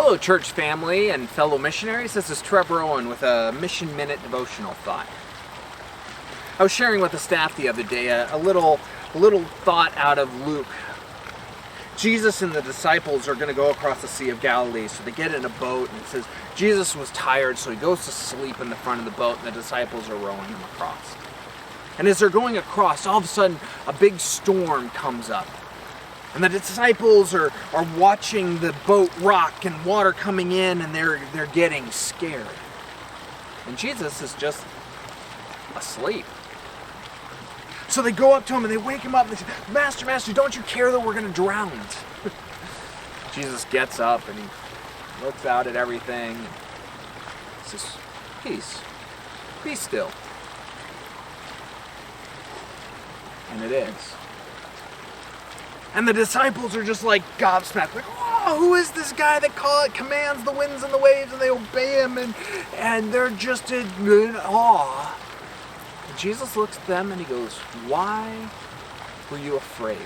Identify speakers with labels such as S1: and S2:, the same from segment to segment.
S1: Hello, church family and fellow missionaries. This is Trevor Owen with a Mission Minute devotional thought. I was sharing with the staff the other day a little thought out of Luke. Jesus and the disciples are going to go across the Sea of Galilee, so they get in a boat, and it says Jesus was tired, so he goes to sleep in the front of the boat, and the disciples are rowing him across. And as they're going across, all of a sudden, a big storm comes up. And the disciples are watching the boat rock and water coming in, and they're getting scared. And Jesus is just asleep. So they go up to him and they wake him up and they say, Master, don't you care that we're going to drown? Jesus gets up and he looks out at everything and says, Peace, be still. And it is. And the disciples are just like gobsmacked, like, oh, who is this guy that commands the winds and the waves, and they obey him, and they're just in awe. And Jesus looks at them and he goes, why were you afraid?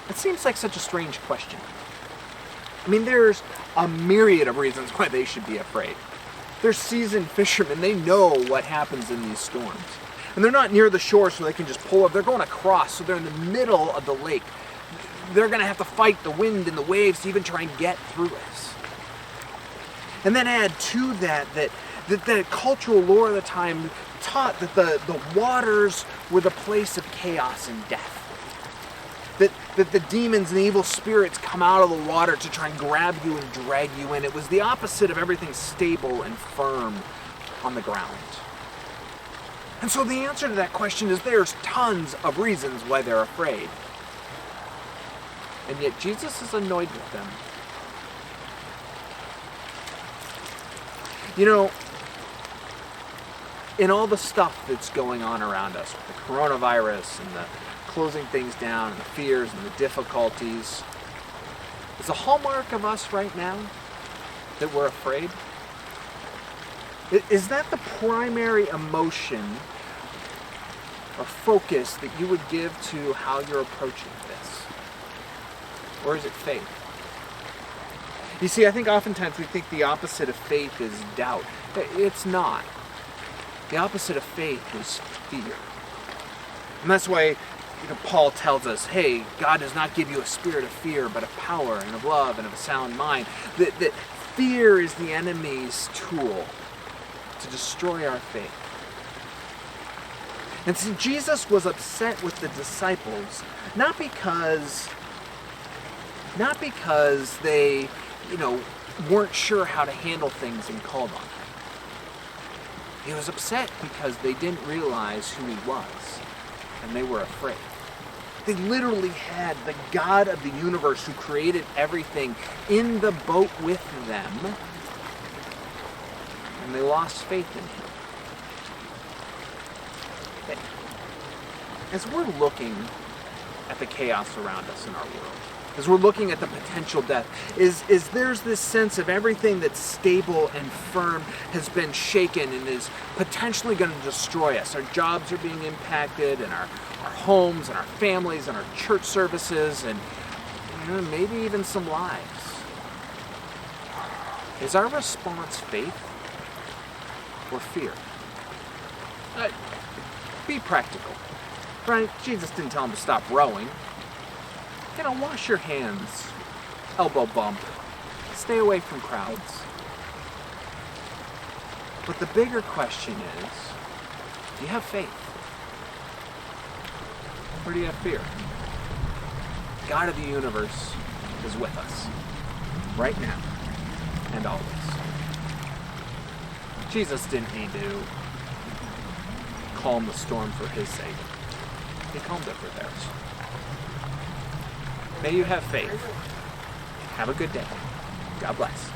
S1: It seems like such a strange question. I mean, there's a myriad of reasons why they should be afraid. They're seasoned fishermen. They know what happens in these storms. And they're not near the shore so they can just pull up. They're going across, so they're in the middle of the lake. They're going to have to fight the wind and the waves to even try and get through it. And then add to that the cultural lore of the time taught that the waters were the place of chaos and death. That the demons and evil spirits come out of the water to try and grab you and drag you in. It was the opposite of everything stable and firm on the ground. And so the answer to that question is there's tons of reasons why they're afraid. And yet Jesus is annoyed with them. You know, in all the stuff that's going on around us, with the coronavirus and the closing things down and the fears and the difficulties, is a hallmark of us right now that we're afraid? Is that the primary emotion or focus that you would give to how you're approaching this? Or is it faith? You see, I think oftentimes we think the opposite of faith is doubt. It's not. The opposite of faith is fear. And that's why Paul tells us, hey, God does not give you a spirit of fear, but of power and of love and of a sound mind. That fear is the enemy's tool to destroy our faith. And so Jesus was upset with the disciples, not because they, weren't sure how to handle things and called on him. He was upset because they didn't realize who he was, and they were afraid. They literally had the God of the universe who created everything in the boat with them, and they lost faith in him. As we're looking at the chaos around us in our world, as we're looking at the potential death, is there's this sense of everything that's stable and firm has been shaken and is potentially going to destroy us. Our jobs are being impacted, and our homes and our families and our church services, and maybe even some lives. Is our response faith or fear? Be practical. Right? Jesus didn't tell him to stop rowing. Wash your hands. Elbow bump. Stay away from crowds. But the bigger question is, do you have faith? Or do you have fear? God of the universe is with us. Right now. And always. Jesus didn't need to calm the storm for his sake. He calmed it for theirs. May you have faith. Have a good day. God bless.